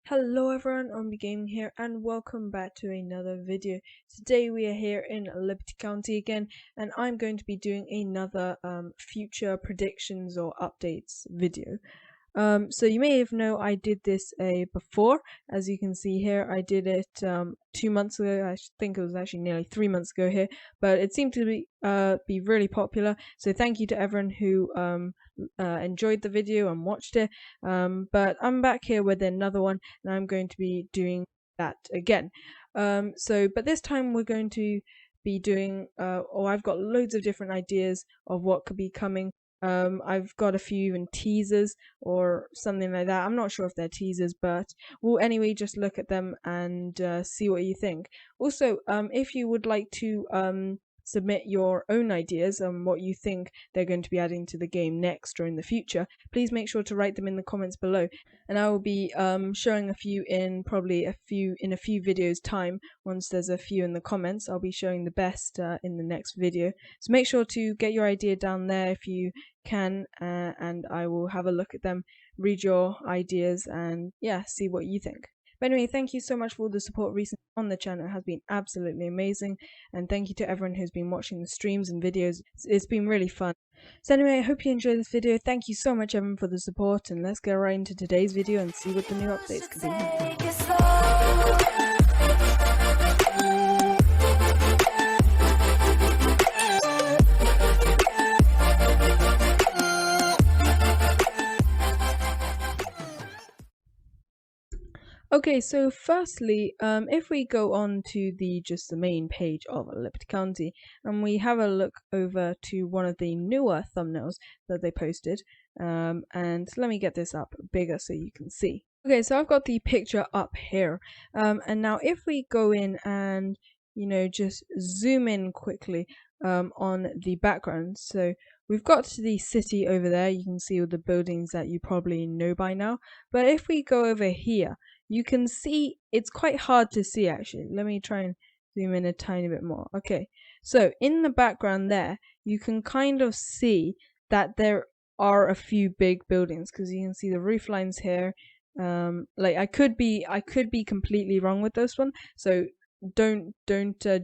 Hello everyone, Ombi Gaming here and welcome back to another video. Today we are here in Liberty County again and I'm going to be doing another future predictions or updates video. So you may have known I did this before. As you can see here, I did it 2 months ago. I think it was actually nearly 3 months ago here, but it seemed to be really popular. So thank you to everyone who enjoyed the video and watched it. But I'm back here with another one, and I'm going to be doing that again. But this time we're going to be doing, or I've got loads of different ideas of what could be coming. I've got a few even teasers or something like that. I'm not sure if they're teasers, but we'll anyway just look at them and see what you think. Also, if you would like to submit your own ideas on what you think they're going to be adding to the game next or in the future, please make sure to write them in the comments below. And I will be showing a few in probably a few videos time. Once there's a few in the comments, I'll be showing the best in the next video. So make sure to get your idea down there if you can, and I will have a look at them, read your ideas, and yeah, see what you think. But anyway, thank you so much for all the support recently on the channel. It has been absolutely amazing, and thank you to everyone who's been watching the streams and videos. It's been really fun. So anyway, I hope you enjoyed this video. Thank you so much everyone for the support, and let's get right into today's video and see what the new updates could be. Okay, so firstly, if we go on to the main page of Liberty County and we have a look over to one of the newer thumbnails that they posted, and let me get this up bigger so you can see. Okay, so I've got the picture up here, and now if we go in and just zoom in quickly on the background, so we've got the city over there. You can see all the buildings that you probably know by now, but if we go over here, you can see it's quite hard to see actually. Let me try and zoom in a tiny bit more. Okay, so in the background there, you can kind of see that there are a few big buildings because you can see the roof lines here. Like I could be completely wrong with this one, so don't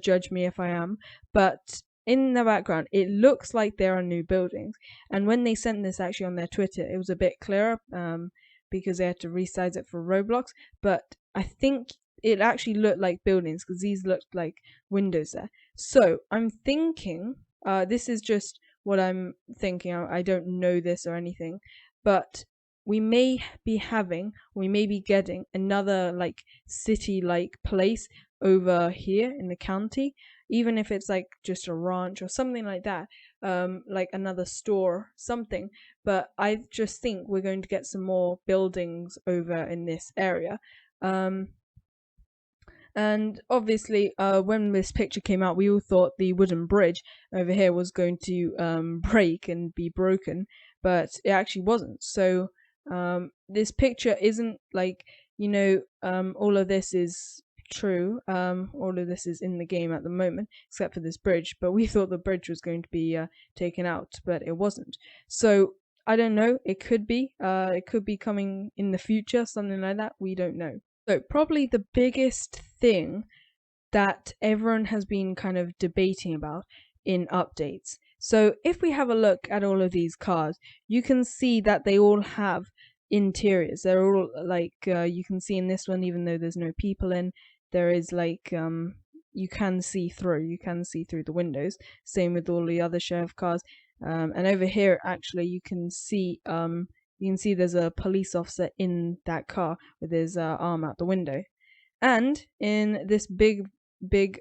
judge me if I am. But in the background, it looks like there are new buildings, and when they sent this actually on their Twitter, it was a bit clearer. Because they had to resize it for Roblox, but I think it actually looked like buildings because these looked like windows there. So I'm thinking, this is just what I'm thinking. I don't know this or anything, but we may be getting another like city-like place over here in the county, even if it's like just a ranch or something like that, like another store, something. But I just think we're going to get some more buildings over in this area. And obviously, when this picture came out, we all thought the wooden bridge over here was going to break and be broken, but it actually wasn't. So this picture isn't like, all of this is true. All of this is in the game at the moment, except for this bridge. But we thought the bridge was going to be taken out, but it wasn't. So I don't know. It could be. It could be coming in the future, something like that. We don't know. So probably the biggest thing that everyone has been kind of debating about in updates. So if we have a look at all of these cars, you can see that they all have interiors. They're all like, you can see in this one, even though there's no people in, there is like, you can see through the windows. Same with all the other sheriff cars. And over here, actually, you can see there's a police officer in that car with his arm out the window. And in this big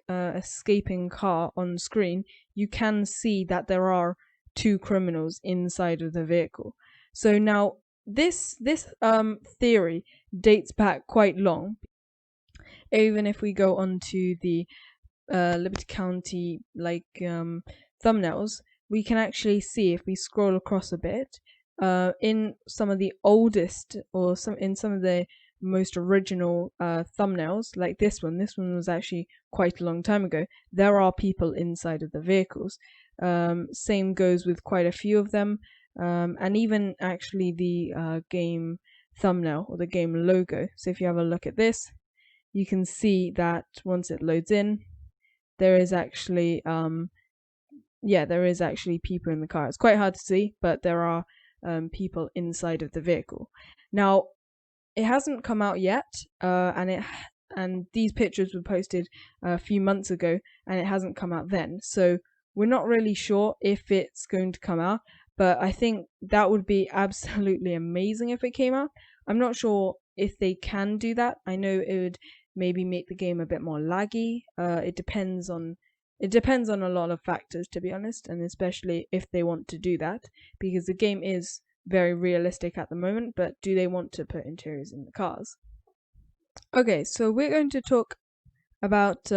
escaping car on screen, you can see that there are 2 criminals inside of the vehicle. So now this theory dates back quite long. Even if we go on to the Liberty County thumbnails, we can actually see, if we scroll across a bit, in some of the oldest or some of the most original thumbnails, like this one was actually quite a long time ago, there are people inside of the vehicles. Same goes with quite a few of them, and even actually the game thumbnail or the game logo. So if you have a look at this, you can see that once it loads in, there is actually people in the car. It's quite hard to see, but there are people inside of the vehicle. Now, it hasn't come out yet, and these pictures were posted a few months ago, and it hasn't come out then. So we're not really sure if it's going to come out, but I think that would be absolutely amazing if it came out. I'm not sure if they can do that. I know it would maybe make the game a bit more laggy. It depends on a lot of factors, to be honest, and especially if they want to do that, because the game is very realistic at the moment, but do they want to put interiors in the cars? Okay, so we're going to talk about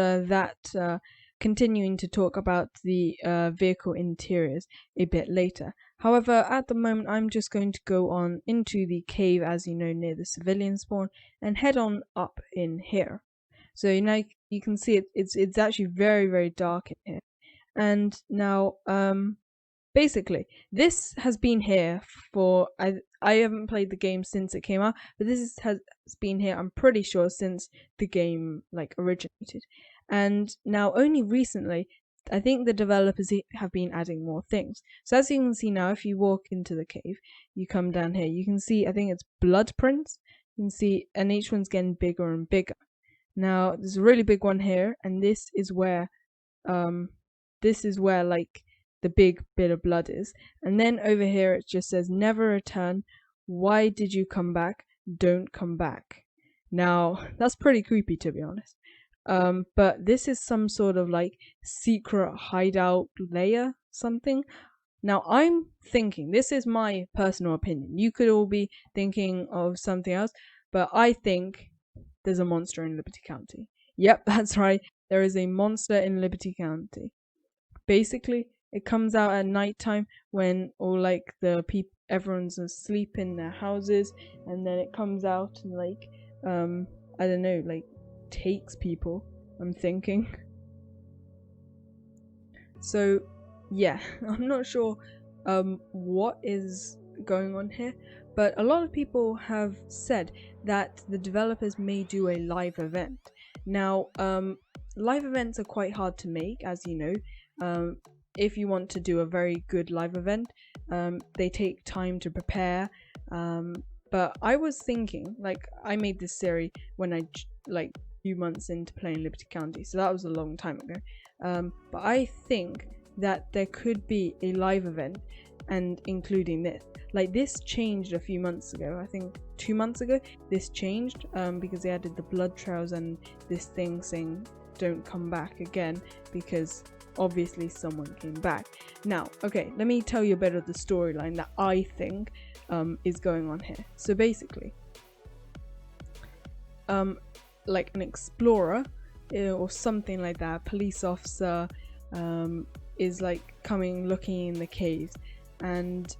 continuing to talk about the vehicle interiors a bit later. However, at the moment, I'm just going to go on into the cave, as you know, near the civilian spawn, and head on up in here. So now you can see it's actually very, very dark in here. And now, basically, this has been here for I haven't played the game since it came out, but this has been here, I'm pretty sure, since the game originated. And now only recently, I think the developers have been adding more things. So as you can see now, if you walk into the cave, you come down here, you can see, I think it's blood prints. You can see, and each one's getting bigger and bigger. Now there's a really big one here, and this is where the big bit of blood is. And then over here it just says never return. Why did you come back? Don't come back. Now that's pretty creepy, to be honest. But this is some sort of secret hideout layer something. Now I'm thinking, this is my personal opinion, you could all be thinking of something else, but I think there's a monster in Liberty County. Yep, that's right, there is a monster in Liberty County. Basically, it comes out at nighttime when all everyone's asleep in their houses, and then it comes out and I don't know, takes people, I'm thinking. So yeah, I'm not sure what is going on here, but a lot of people have said that the developers may do a live event. Now, live events are quite hard to make, as you know. If you want to do a very good live event, they take time to prepare. But I was thinking, I made this series when I few months into playing Liberty County, so that was a long time ago. But I think that there could be a live event, and including this. This changed a few months ago. I think 2 months ago this changed because they added the blood trails and this thing saying don't come back again, because obviously someone came back. Now, okay, let me tell you a bit of the storyline that I think is going on here. So basically, an explorer or something like that, police officer, is coming looking in the caves, and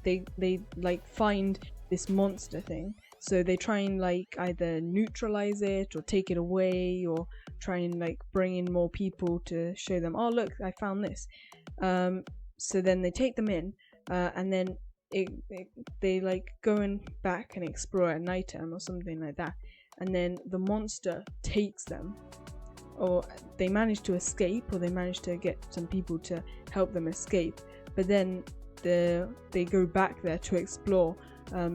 they find this monster thing. So they try and either neutralize it or take it away, or try and bring in more people to show them, oh look, I found this. So then they take them in, and then they go in back and explore at nighttime or something like that, and then the monster takes them, or they manage to escape, or they manage to get some people to help them escape, but then they go back there to explore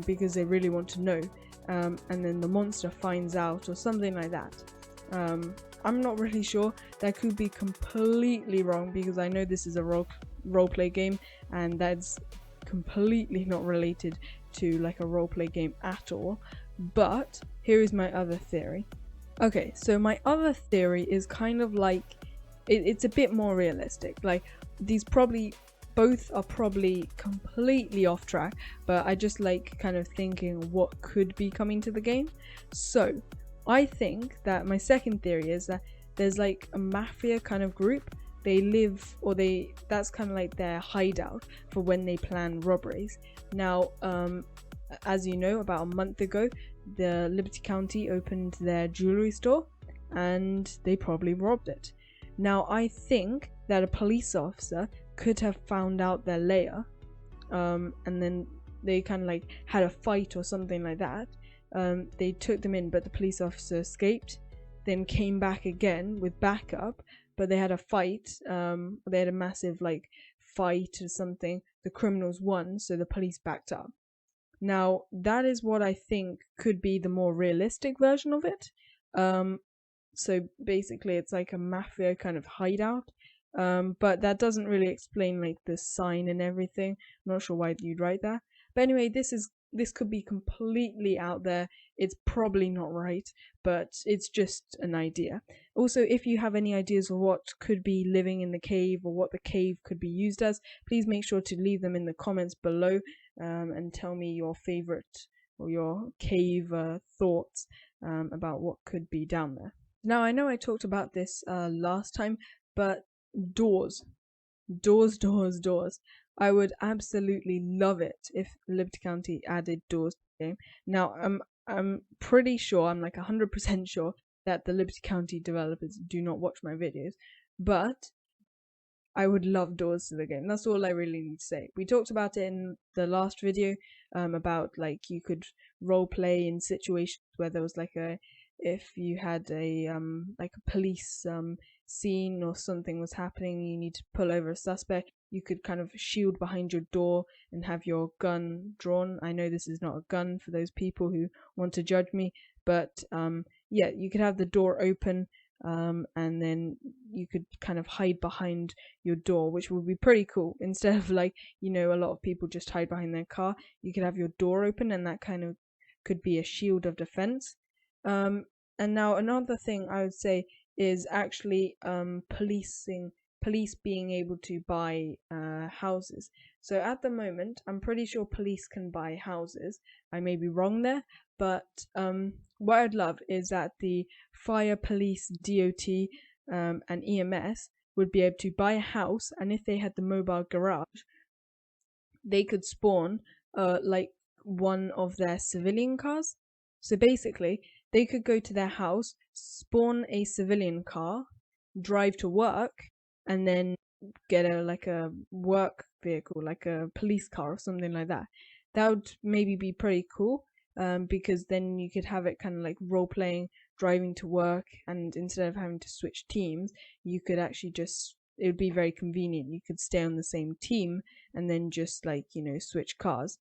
because they really want to know, and then the monster finds out or something like that. I'm not really sure, that could be completely wrong, because I know this is a roleplay game, and that's completely not related to a roleplay game at all. But here is my other theory. Okay, so my other theory is kind of it's a bit more realistic. These both are probably completely off track, but I just kind of thinking what could be coming to the game. So I think that my second theory is that there's a mafia kind of group. They live, or that's kind of their hideout for when they plan robberies. Now, as you know, about a month ago, the Liberty County opened their jewelry store, and they probably robbed it. Now, I think that a police officer could have found out their lair, and then they kind of like had a fight or something like that. They took them in, but the police officer escaped, then came back again with backup, but they had a fight. They had a massive like fight or something. The criminals won, so the police backed up. Now, that is what I think could be the more realistic version of it. So basically, it's like a mafia kind of hideout. But that doesn't really explain like the sign and everything. I'm not sure why you'd write that. But anyway, this could be completely out there. It's probably not right, but it's just an idea. Also, if you have any ideas of what could be living in the cave or what the cave could be used as, please make sure to leave them in the comments below, and tell me your favorite or your cave thoughts about what could be down there. Now, I know I talked about this last time, but doors. Doors. I would absolutely love it if Liberty County added doors to the game. Now, I'm pretty sure, I'm like 100% sure that the Liberty County developers do not watch my videos, but I would love doors to the game. That's all I really need to say. We talked about it in the last video, about like you could role play in situations where there was like if you had a like a police scene or something was happening, you need to pull over a suspect, you could kind of shield behind your door and have your gun drawn. I know this is not a gun for those people who want to judge me, but yeah, you could have the door open, and then you could kind of hide behind your door, which would be pretty cool. Instead of like, you know, a lot of people just hide behind their car, you could have your door open, and that kind of could be a shield of defense. And now another thing I would say is actually police being able to buy houses. So at the moment, I'm pretty sure police can buy houses. I may be wrong there, but what I'd love is that the fire, police, DOT, and EMS would be able to buy a house, and if they had the mobile garage, they could spawn like one of their civilian cars. So basically, they could go to their house, spawn a civilian car, drive to work, and then get a work vehicle, like a police car or something like that. That would maybe be pretty cool, because then you could have it kind of like role playing, driving to work, and instead of having to switch teams, you could actually just, it would be very convenient. You could stay on the same team and then just like, you know, switch cars.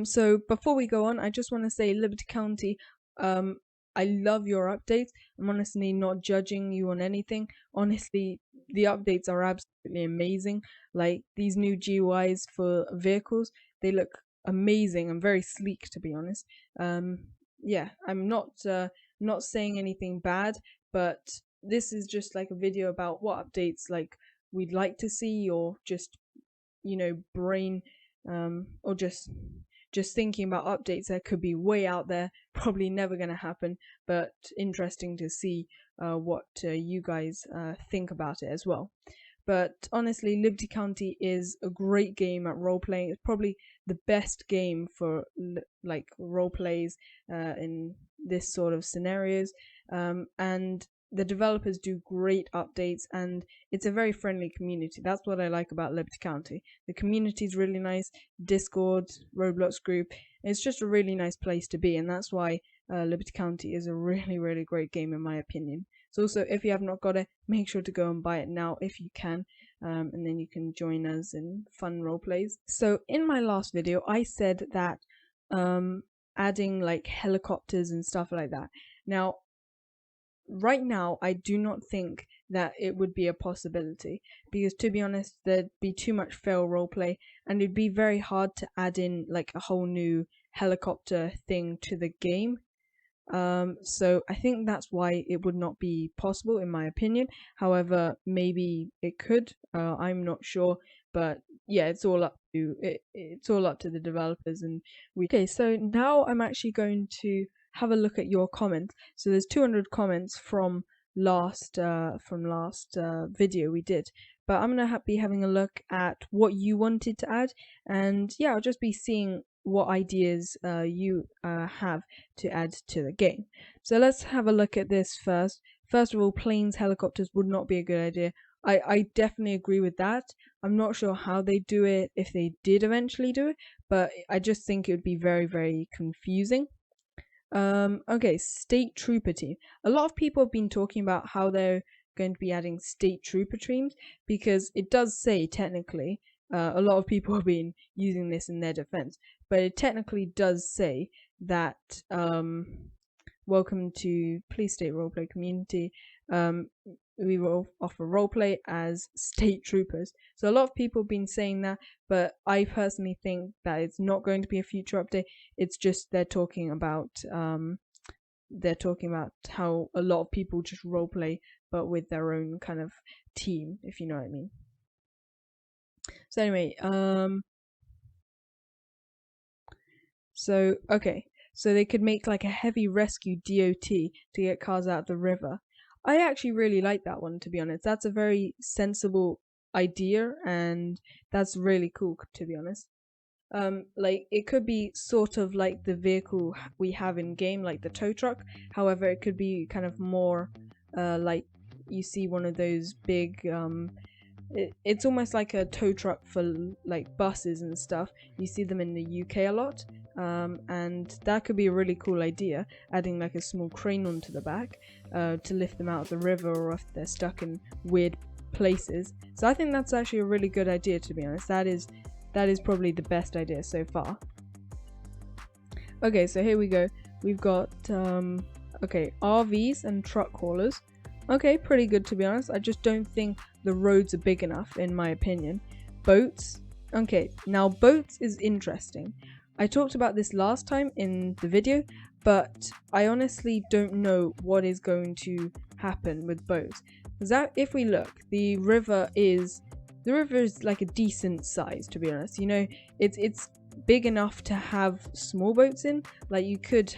So before we go on, I just want to say, Liberty County, um, I love your updates. I'm honestly not judging you on anything. Honestly, the updates are absolutely amazing. Like these new GUIs for vehicles, they look amazing and very sleek, to be honest. Yeah, I'm not saying anything bad, but this is just like a video about what updates like we'd like to see, or just, you know, brain, or just thinking about updates that could be way out there, probably never going to happen, but interesting to see what you guys think about it as well. But honestly, Liberty County is a great game at role playing. It's probably the best game for like role plays in this sort of scenarios, and the developers do great updates, and it's a very friendly community. That's what I like about Liberty County. The community is really nice. Discord, Roblox group. It's just a really nice place to be, and that's why Liberty County is a really great game in my opinion. So also, if you have not got it, make sure to go and buy it now if you can, and then you can join us in fun role plays. So in my last video, I said that adding like helicopters and stuff like that. Now, right now, I do not think that it would be a possibility, because to be honest, there'd be too much fail roleplay, and it'd be very hard to add in like a whole new helicopter thing to the game. So I think that's why it would not be possible, in my opinion. However, maybe it could. I'm not sure, but yeah, it's all up to it's all up to the developers, and we. Okay, so now I'm actually going to have a look at your comments. So there's 200 comments from last video we did, but I'm gonna be having a look at what you wanted to add, and yeah, I'll just be seeing what ideas you have to add to the game. So let's have a look at this first. First of all, planes, helicopters would not be a good idea. I definitely agree with that. I'm not sure how they do it, if they did eventually do it, but I just think it would be very, very confusing. Okay, state trooper team. A lot of people have been talking about how they're going to be adding state trooper teams because it does say technically, a lot of people have been using this in their defense, but it technically does say that welcome to Police State Roleplay Community. We will offer roleplay as state troopers. So a lot of people have been saying that, but I personally think that it's not going to be a future update. It's just they're talking about how a lot of people just roleplay, but with their own kind of team, if you know what I mean. So anyway, so they could make like a heavy rescue DOT to get cars out of the river. I actually really like that one, to be honest. That's a very sensible idea, and that's really cool, to be honest. Like it could be sort of like the vehicle we have in game, like the tow truck. However, it could be kind of more like you see one of those big it's almost like a tow truck for like buses and stuff. You see them in the UK a lot, and that could be a really cool idea, adding like a small crane onto the back to lift them out of the river, or if they're stuck in weird places. So I think that's actually a really good idea, to be honest. That is probably the best idea so far. Okay, so here we go. We've got RVs and truck haulers. Okay, pretty good, to be honest. I just don't think the roads are big enough, in my opinion. Boats. Okay, now boats is interesting. I talked about this last time in the video, but I honestly don't know what is going to happen with boats. Because if we look, the river is like a decent size, to be honest. You know, it's big enough to have small boats in. Like you could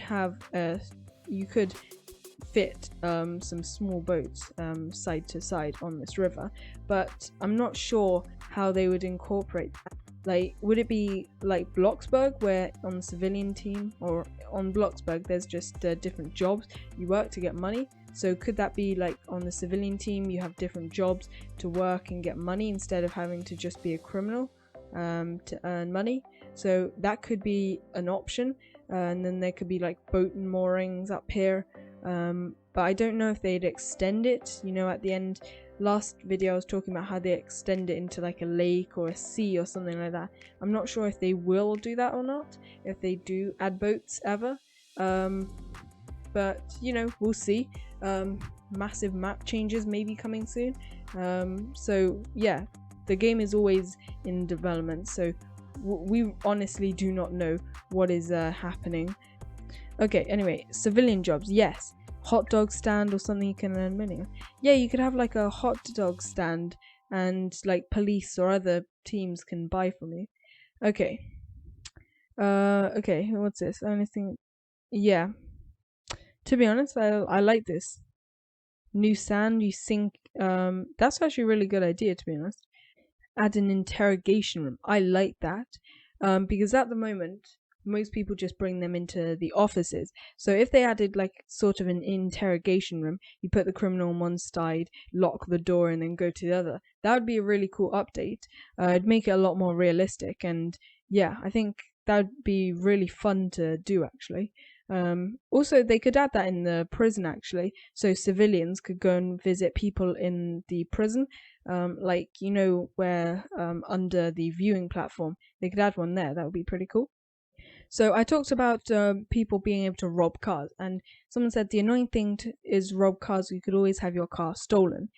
fit some small boats side to side on this river, but I'm not sure how they would incorporate that. Like, would it be like Bloxburg, where on the civilian team, or on Bloxburg there's just different jobs you work to get money? So could that be like on the civilian team you have different jobs to work and get money instead of having to just be a criminal to earn money? So that could be an option. And then there could be like boat moorings up here, but I don't know if they'd extend it. You know, at the end, last video I was talking about how they extend it into like a lake or a sea or something like that. I'm not sure if they will do that or not, if they do add boats ever, but you know, we'll see. Massive map changes may be coming soon, so yeah, the game is always in development, so we honestly do not know what is happening. Okay, anyway, civilian jobs, yes. Hot dog stand or something you can earn money on. Yeah, you could have like a hot dog stand, and like police or other teams can buy from you. Okay. Okay, what's this? Anything? Yeah. To be honest, I like this. New sand, you sink. That's actually a really good idea, to be honest. Add an interrogation room. I like that, because at the moment most people just bring them into the offices. So if they added like sort of an interrogation room, you put the criminal on one side, lock the door, and then go to the other. That would be a really cool update. It'd make it a lot more realistic, and yeah, I think that would be really fun to do actually. Also, they could add that in the prison actually, so civilians could go and visit people in the prison, like you know where under the viewing platform. They could add one there. That would be pretty cool. So I talked about people being able to rob cars, and someone said the annoying thing is rob cars. You could always have your car stolen.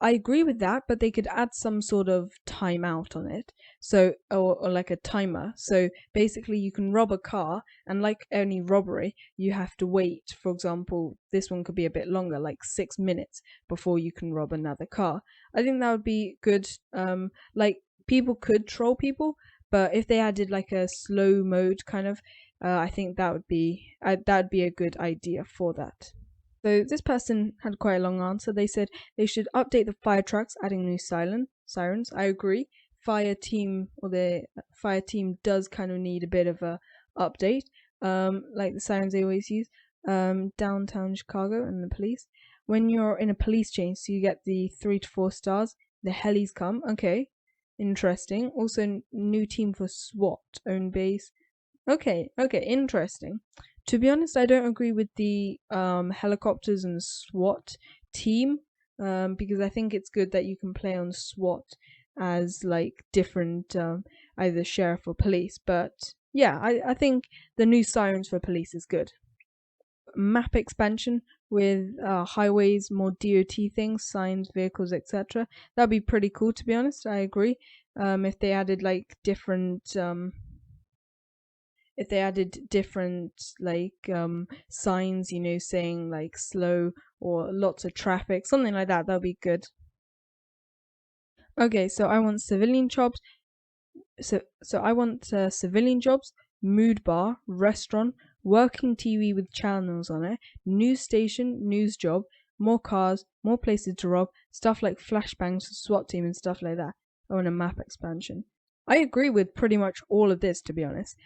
I agree with that, but they could add some sort of timeout on it. So, or like a timer. So basically you can rob a car, and like any robbery, you have to wait. For example, this one could be a bit longer, like 6 minutes before you can rob another car. I think that would be good. Like people could troll people, but if they added like a slow mode kind of, I think that would be a good idea for that. So this person had quite a long answer. They said they should update the fire trucks, adding new siren. sirens. I agree. Fire team or the fire team does kind of need a bit of a update. Like the sirens they always use. Downtown Chicago and the police. When you're in a police chain, so you get the 3 to 4 stars. The helis come. Okay, interesting. Also, new team for SWAT, own base. Okay, interesting. To be honest, I don't agree with the helicopters and SWAT team because I think it's good that you can play on SWAT as like different either sheriff or police. But yeah, I think the new sirens for police is good. Map expansion with highways, more DOT things, signs, vehicles, etc. That'd be pretty cool, to be honest. I agree. If they added like different signs, you know, saying like slow or lots of traffic, something like that, that'll be good. Okay, so I want civilian jobs. So I want civilian jobs, mood bar, restaurant, working TV with channels on it, news station, news job, more cars, more places to rob, stuff like flashbangs, SWAT team, and stuff like that. I want a map expansion. I agree with pretty much all of this, to be honest.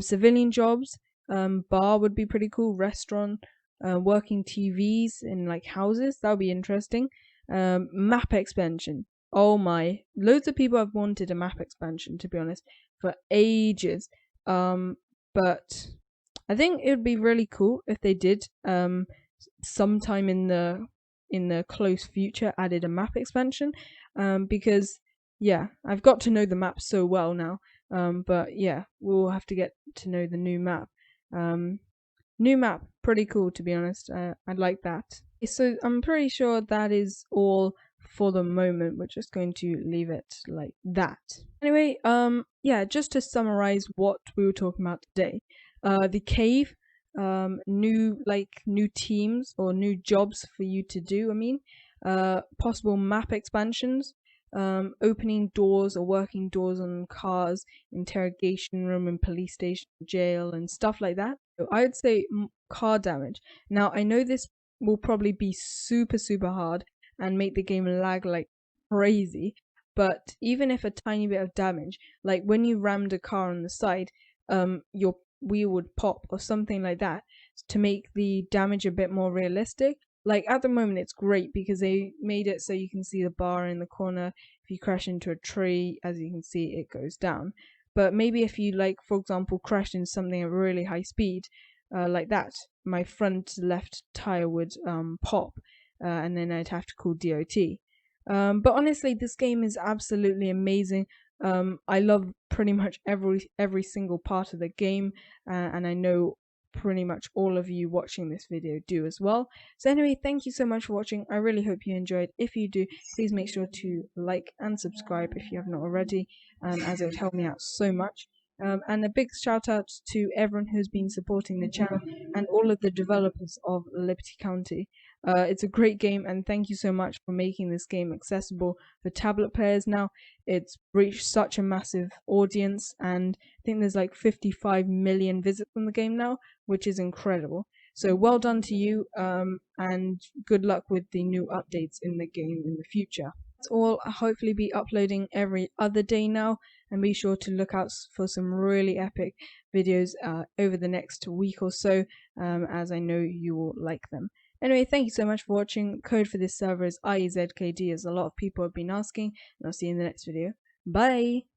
Civilian jobs, bar would be pretty cool. Restaurant, working TVs in like houses, that would be interesting. Map expansion. Oh my, loads of people have wanted a map expansion, to be honest, for ages. But I think it would be really cool if they did sometime in the close future added a map expansion. Because yeah, I've got to know the map so well now. But yeah, we'll have to get to know the new map. New map, pretty cool, to be honest. I'd like that. So I'm pretty sure that is all for the moment. We're just going to leave it like that. Anyway, yeah, just to summarize what we were talking about today. The cave, new teams or new jobs for you to do, possible map expansions, opening doors or working doors on cars, interrogation room and police station, jail, and stuff like that. So I would say car damage. Now, I know this will probably be super, super hard and make the game lag like crazy, but even if a tiny bit of damage, like when you rammed a car on the side, your wheel would pop or something like that to make the damage a bit more realistic. Like at the moment it's great because they made it so you can see the bar in the corner. If you crash into a tree, as you can see, it goes down. But maybe if you, like, for example, crash into something at really high speed, like that, my front left tire would pop, and then I'd have to call DOT. But honestly, this game is absolutely amazing. I love pretty much every single part of the game, and I know pretty much all of you watching this video do as well. So anyway, thank you so much for watching. I really hope you enjoyed. If you do, please make sure to like and subscribe if you have not already, as it would help me out so much. And a big shout out to everyone who's been supporting the channel and all of the developers of Liberty County. It's a great game, and thank you so much for making this game accessible for tablet players now. It's reached such a massive audience, and I think there's like 55 million visits on the game now, which is incredible. So well done to you, and good luck with the new updates in the game in the future. That's all. I'll hopefully be uploading every other day now, and be sure to look out for some really epic videos over the next week or so, as I know you will like them. Anyway, thank you so much for watching. Code for this server is IEZKD, as a lot of people have been asking, and I'll see you in the next video. Bye!